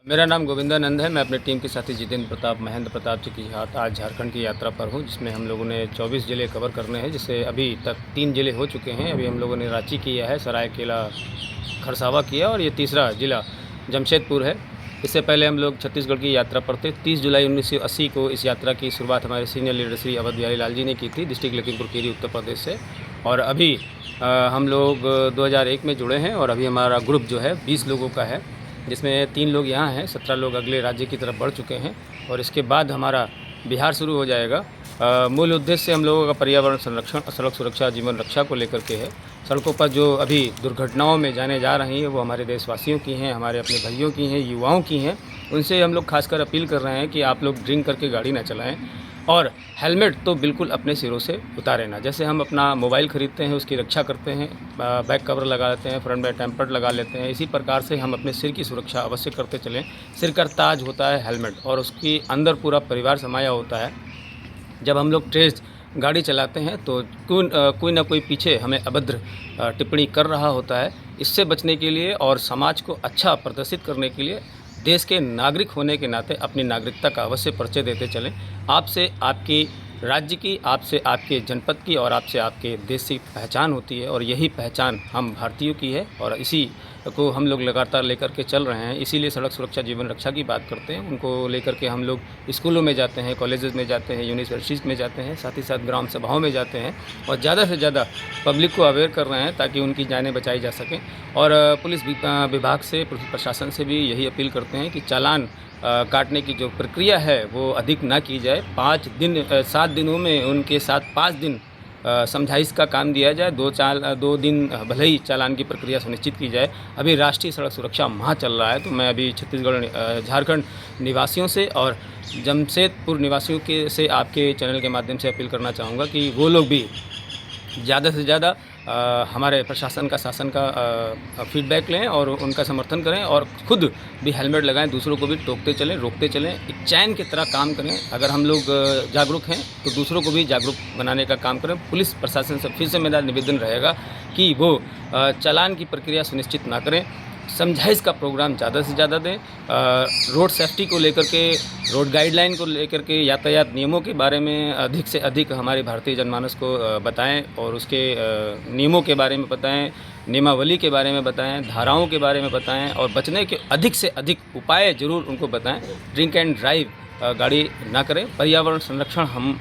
मेरा नाम गोविंदानंद है। मैं अपनी टीम के साथी जितेंद्र प्रताप, महेंद्र प्रताप जी के साथ आज झारखंड की यात्रा पर हूँ, जिसमें हम लोगों ने 24 ज़िले कवर करने हैं, जिससे अभी तक 3 ज़िले हो चुके हैं। अभी हम लोगों ने रांची किया है, सरायकेला खरसावा किया और ये तीसरा ज़िला जमशेदपुर है। इससे पहले हम लोग छत्तीसगढ़ की यात्रा पर थे। 30 जुलाई 1980 को इस यात्रा की शुरुआत हमारे सीनियर लीडर श्री अवध बिहारी लाल जी ने की थी, डिस्ट्रिक्ट लखीमपुर खीरी, उत्तर प्रदेश से। और अभी हम लोग 2001 में जुड़े हैं और अभी हमारा ग्रुप जो है 20 लोगों का है, जिसमें 3 लोग यहाँ हैं, 17 लोग अगले राज्य की तरफ बढ़ चुके हैं और इसके बाद हमारा बिहार शुरू हो जाएगा। मूल उद्देश्य हम लोगों का पर्यावरण संरक्षण, सड़क सुरक्षा, जीवन रक्षा को लेकर के है। सड़कों पर जो अभी दुर्घटनाओं में जाने जा रही हैं वो हमारे देशवासियों की हैं, हमारे अपने भाइयों की हैं, युवाओं की हैं। उनसे हम लोग खासकर अपील कर रहे हैं कि आप लोग ड्रिंक करके गाड़ी ना चलाएं और हेलमेट तो बिल्कुल अपने सिरों से उतारें ना। जैसे हम अपना मोबाइल ख़रीदते हैं, उसकी रक्षा करते हैं, बैक कवर लगा लेते हैं, फ्रंट में टेम्पर्ड लगा लेते हैं, इसी प्रकार से हम अपने सिर की सुरक्षा अवश्य करते चलें। सिर का ताज होता है हेलमेट और उसके अंदर पूरा परिवार समाया होता है। जब हम लोग तेज़ गाड़ी चलाते हैं तो कोई ना कोई पीछे हमें अभद्र टिप्पणी कर रहा होता है। इससे बचने के लिए और समाज को अच्छा प्रदर्शित करने के लिए देश के नागरिक होने के नाते अपनी नागरिकता का अवश्य परिचय देते चलें। आपसे आपकी राज्य की, आपसे आपके जनपद की और आपसे आपके देश की पहचान होती है और यही पहचान हम भारतीयों की है और इसी को हम लोग लगातार लेकर के चल रहे हैं। इसीलिए सड़क सुरक्षा, जीवन रक्षा की बात करते हैं। उनको लेकर के हम लोग स्कूलों में जाते हैं, कॉलेजेस में जाते हैं, यूनिवर्सिटीज़ में जाते हैं, साथ ही साथ ग्राम सभाओं में जाते हैं और ज़्यादा से ज़्यादा पब्लिक को अवेयर कर रहे हैं ताकि उनकी जानें बचाई जा सकें। और पुलिस विभाग से, प्रशासन से भी यही अपील करते हैं कि चालान काटने की जो प्रक्रिया है वो अधिक ना की जाए। 7 दिनों में उनके साथ 5 दिन समझाइश का काम दिया जाए। 2 दिन भले ही चालान की प्रक्रिया सुनिश्चित की जाए। अभी राष्ट्रीय सड़क सुरक्षा माह चल रहा है, तो मैं अभी झारखंड निवासियों से और जमशेदपुर निवासियों के से आपके चैनल के माध्यम से अपील करना चाहूँगा कि वो लोग भी ज़्यादा से ज़्यादा हमारे प्रशासन का, शासन का फीडबैक लें और उनका समर्थन करें और खुद भी हेलमेट लगाएं, दूसरों को भी टोकते चलें, रोकते चलें, एक चैन की तरह काम करें। अगर हम लोग जागरूक हैं तो दूसरों को भी जागरूक बनाने का काम करें। पुलिस प्रशासन से फिर से मेरा निवेदन रहेगा कि वो चालान की प्रक्रिया सुनिश्चित ना करें, समझाइश का प्रोग्राम ज़्यादा से ज़्यादा दें। रोड सेफ्टी को लेकर के, रोड गाइडलाइन को लेकर के, यातायात नियमों के बारे में अधिक से अधिक हमारे भारतीय जनमानस को बताएं और उसके नियमों के बारे में बताएं, नियमावली के बारे में बताएं, धाराओं के बारे में बताएं और बचने के अधिक से अधिक उपाय ज़रूर उनको बताएं। ड्रिंक एंड ड्राइव गाड़ी ना करें। पर्यावरण संरक्षण हम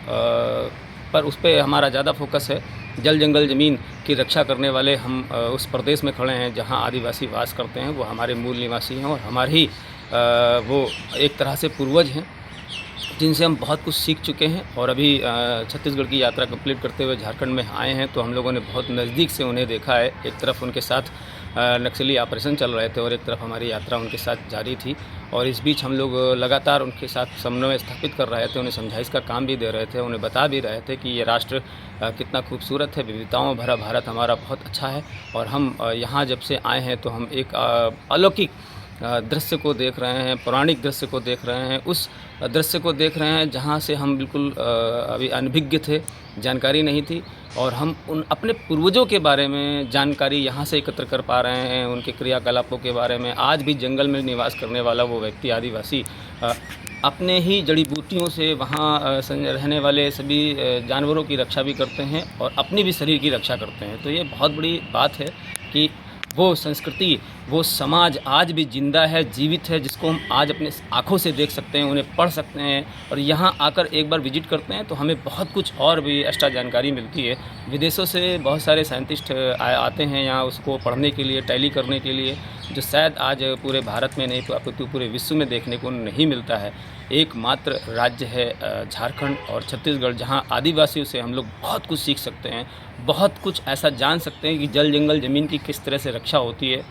पर उस पर हमारा ज़्यादा फोकस है। जल जंगल ज़मीन की रक्षा करने वाले हम उस प्रदेश में खड़े हैं जहां आदिवासी वास करते हैं, वो हमारे मूल निवासी हैं और हमारे ही वो एक तरह से पूर्वज हैं जिनसे हम बहुत कुछ सीख चुके हैं। और अभी छत्तीसगढ़ की यात्रा कंप्लीट करते हुए झारखंड में आए हैं तो हम लोगों ने बहुत नज़दीक से उन्हें देखा है। एक तरफ उनके साथ नक्सली ऑपरेशन चल रहे थे और एक तरफ हमारी यात्रा उनके साथ जारी थी और इस बीच हम लोग लगातार उनके साथ समन्वय स्थापित कर रहे थे, उन्हें समझाइश का काम भी दे रहे थे, उन्हें बता भी रहे थे कि ये राष्ट्र कितना खूबसूरत है, विविधताओं भरा भारत हमारा बहुत अच्छा है। और हम यहाँ जब से आए हैं तो हम एक अलौकिक दृश्य को देख रहे हैं, पौराणिक दृश्य को देख रहे हैं, उस दृश्य को देख रहे हैं जहाँ से हम बिल्कुल अभी अनभिज्ञ थे, जानकारी नहीं थी और हम उन अपने पूर्वजों के बारे में जानकारी यहाँ से एकत्र कर पा रहे हैं, उनके क्रियाकलापों के बारे में। आज भी जंगल में निवास करने वाला वो व्यक्ति, आदिवासी, अपने ही जड़ी बूटियों से वहाँ रहने वाले सभी जानवरों की रक्षा भी करते हैं और अपनी भी शरीर की रक्षा करते हैं। तो ये बहुत बड़ी बात है कि वो संस्कृति, वो समाज आज भी जिंदा है, जीवित है, जिसको हम आज अपने आँखों से देख सकते हैं, उन्हें पढ़ सकते हैं और यहाँ आकर एक बार विजिट करते हैं तो हमें बहुत कुछ और भी एक्स्ट्रा जानकारी मिलती है। विदेशों से बहुत सारे साइंटिस्ट आते हैं यहाँ उसको पढ़ने के लिए, टैली करने के लिए, जो शायद आज पूरे भारत में नहीं तो पूरे विश्व में देखने को नहीं मिलता है। एकमात्र राज्य है झारखंड और छत्तीसगढ़ जहाँ आदिवासियों से हम लोग बहुत कुछ सीख सकते हैं, बहुत कुछ ऐसा जान सकते हैं कि जल जंगल ज़मीन की किस तरह से रक्षा होती है,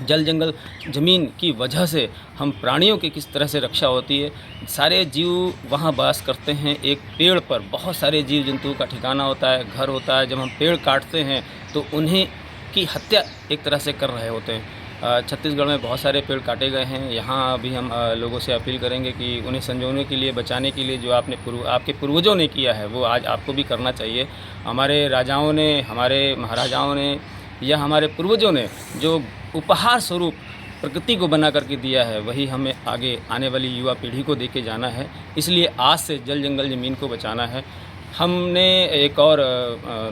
जल जंगल ज़मीन की वजह से हम प्राणियों की किस तरह से रक्षा होती है। सारे जीव वहाँ वास करते हैं। एक पेड़ पर बहुत सारे जीव जंतुओं का ठिकाना होता है, घर होता है। जब हम पेड़ काटते हैं तो उन्हें की हत्या एक तरह से कर रहे होते हैं। छत्तीसगढ़ में बहुत सारे पेड़ काटे गए हैं। यहाँ भी हम लोगों से अपील करेंगे कि उन्हें संजोने के लिए, बचाने के लिए जो आपके पूर्वजों ने किया है वो आज आपको भी करना चाहिए। हमारे राजाओं ने, हमारे महाराजाओं ने या हमारे पूर्वजों ने जो उपहार स्वरूप प्रकृति को बना करके दिया है वही हमें आगे आने वाली युवा पीढ़ी को दे के जाना है। इसलिए आज से जल जंगल ज़मीन को बचाना है। हमने एक और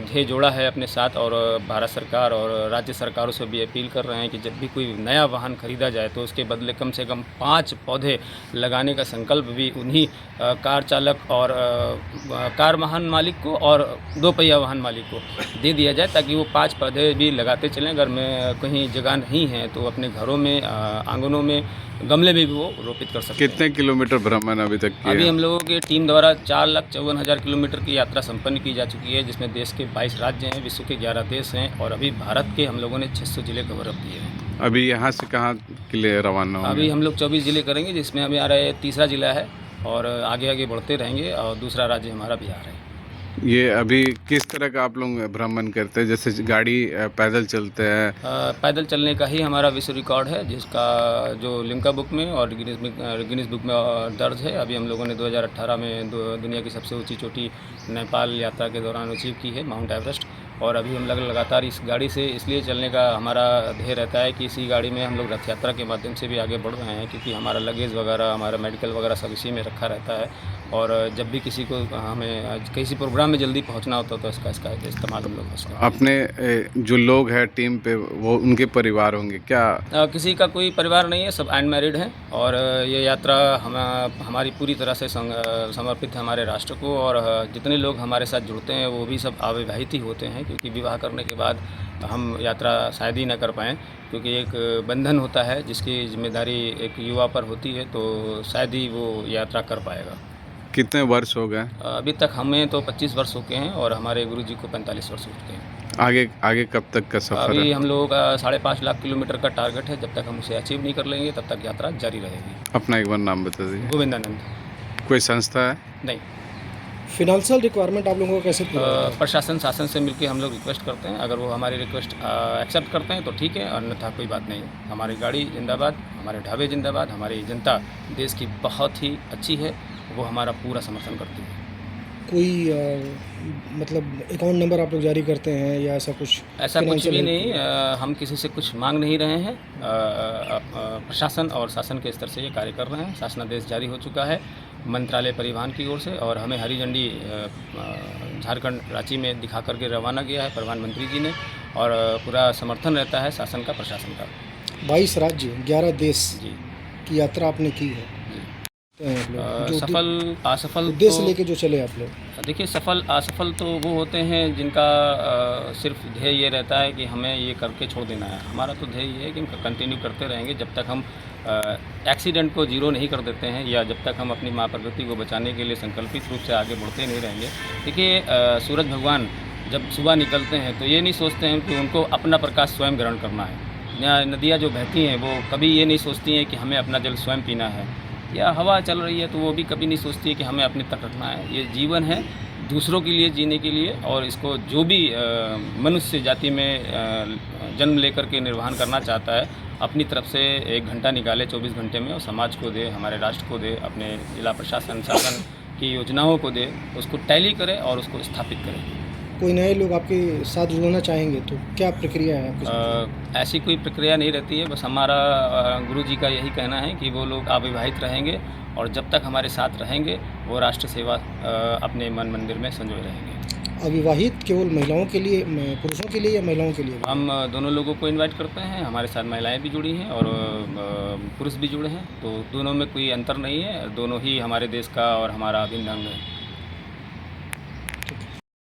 ध्येय जोड़ा है अपने साथ और भारत सरकार और राज्य सरकारों से भी अपील कर रहे हैं कि जब भी कोई नया वाहन खरीदा जाए तो उसके बदले कम से कम 5 पौधे लगाने का संकल्प भी उन्हीं कार चालक और कार वाहन मालिक को और 2 पहिया वाहन मालिक को दे दिया जाए, ताकि वो 5 पौधे भी लगाते चलें। अगर में कहीं जगह नहीं है तो अपने घरों में आंगनों में गमले में भी वो रोपित कर सकते हैं। कितने किलोमीटर भ्रमण अभी तक किया? अभी हम लोगों की टीम द्वारा 4,54,000 किलोमीटर की यात्रा संपन्न की जा चुकी है, जिसमें देश के 22 राज्य हैं, विश्व के 11 देश हैं और अभी भारत के हम लोगों ने 600 जिले कवर अप किए हैं। अभी यहाँ से कहाँ के लिए रवाना होंगे? अभी हम लोग 24 जिले करेंगे, जिसमें हमारा ये तीसरा जिला है और आगे आगे बढ़ते रहेंगे और दूसरा राज्य हमारा बिहार है। ये अभी किस तरह का आप लोग भ्रमण करते हैं? जैसे गाड़ी पैदल चलते हैं? पैदल चलने का ही हमारा विश्व रिकॉर्ड है, जिसका जो लिम्का बुक में और गिनीज बुक में दर्ज है। अभी हम लोगों ने 2018 में दुनिया की सबसे ऊंची चोटी नेपाल यात्रा के दौरान अचीव की है, माउंट एवरेस्ट। और अभी हम लगातार इस गाड़ी से इसलिए चलने का हमारा ध्येय रहता है कि इसी गाड़ी में हम लोग रथ यात्रा के माध्यम से भी आगे बढ़ रहे हैं, क्योंकि हमारा लगेज वगैरह, हमारा मेडिकल वगैरह सब इसी में रखा रहता है। और जब भी किसी को हमें किसी प्रोग्राम में जल्दी पहुंचना होता तो इसका इस्तेमाल हम लोग करते हैं। अपने जो लोग हैं टीम पे, वो उनके परिवार होंगे क्या? किसी का कोई परिवार नहीं है, सब अनमैरिड हैं। और ये यात्रा हमारी पूरी तरह से समर्पित है हमारे राष्ट्र को। और जितने लोग हमारे साथ जुड़ते हैं वो भी सब अविवाहित ही होते हैं, क्योंकि विवाह करने के बाद हम यात्रा शायद ही न कर पाएँ, क्योंकि एक बंधन होता है जिसकी जिम्मेदारी एक युवा पर होती है, तो शायद ही वो यात्रा कर पाएगा। कितने वर्ष हो गए? अभी तक हमें तो 25 वर्ष हो गए हैं और हमारे गुरुजी को 45 वर्ष हो चुके हैं। आगे कब तक का सफ़र अभी है? हम लोगों का 5.5 लाख किलोमीटर का टारगेट है। जब तक हम उसे अचीव नहीं कर लेंगे तब तक यात्रा जारी रहेगी। अपना एक बार नाम बता दीजिए। गोविंदानंद। कोई संस्था है? नहीं। फिनेंशियल रिक्वायरमेंट आप लोगों को कैसे पूरा होगा? प्रशासन शासन से मिलकर हम लोग रिक्वेस्ट करते हैं। अगर वो हमारी रिक्वेस्ट एक्सेप्ट करते हैं तो ठीक है, अन्यथा कोई बात नहीं। हमारी गाड़ी जिंदाबाद, हमारे ढाबे जिंदाबाद, हमारी जनता देश की बहुत ही अच्छी है, वो हमारा पूरा समर्थन करती है। कोई मतलब अकाउंट नंबर आप लोग जारी करते हैं या ऐसा कुछ? ऐसा कुछ भी नहीं। हम किसी से कुछ मांग नहीं रहे हैं। प्रशासन और शासन के स्तर से ये कार्य कर रहे हैं। शासनादेश जारी हो चुका है मंत्रालय परिवहन की ओर से, और हमें हरी झंडी झारखंड रांची में दिखा करके रवाना किया है प्रधानमंत्री जी ने। और पूरा समर्थन रहता है शासन का, प्रशासन का। 22 राज्य 11 देश जी की यात्रा आपने की है। सफल असफल उद्देश्य लेके जो चले आप लोग? देखिए, सफल असफल तो वो होते हैं जिनका सिर्फ ध्येय ये रहता है कि हमें ये करके छोड़ देना है। हमारा तो ध्येय ये है कि हम कंटिन्यू करते रहेंगे जब तक हम एक्सीडेंट को जीरो नहीं कर देते हैं, या जब तक हम अपनी माँ प्रकृति को बचाने के लिए संकल्पित रूप से आगे बढ़ते नहीं रहेंगे। देखिए, सूरज भगवान जब सुबह निकलते हैं तो ये नहीं सोचते हैं कि उनको अपना प्रकाश स्वयं ग्रहण करना है। नदियाँ जो बहती हैं वो कभी ये नहीं सोचती हैं कि हमें अपना जल स्वयं पीना है, या हवा चल रही है तो वो भी कभी नहीं सोचती है कि हमें अपने तक रखना है। ये जीवन है दूसरों के लिए जीने के लिए, और इसको जो भी मनुष्य जाति में जन्म लेकर के निर्वहन करना चाहता है, अपनी तरफ से 1 घंटा निकाले 24 घंटे में, और समाज को दे, हमारे राष्ट्र को दे, अपने जिला प्रशासन शासन की योजनाओं को दे, उसको टैली करे और उसको स्थापित करे। कोई नए लोग आपके साथ जुड़ना चाहेंगे तो क्या प्रक्रिया है आपके? ऐसी कोई प्रक्रिया नहीं रहती है। बस हमारा गुरुजी का यही कहना है कि वो लोग अविवाहित रहेंगे, और जब तक हमारे साथ रहेंगे वो राष्ट्र सेवा अपने मन मंदिर में संजोए रहेंगे। अविवाहित केवल महिलाओं के लिए, पुरुषों के लिए या महिलाओं के लिए? हम दोनों लोगों को इनवाइट करते हैं। हमारे साथ महिलाएं भी जुड़ी हैं और पुरुष भी जुड़े हैं, तो दोनों में कोई अंतर नहीं है। दोनों ही हमारे देश का और हमारा अभिन्न अंग है।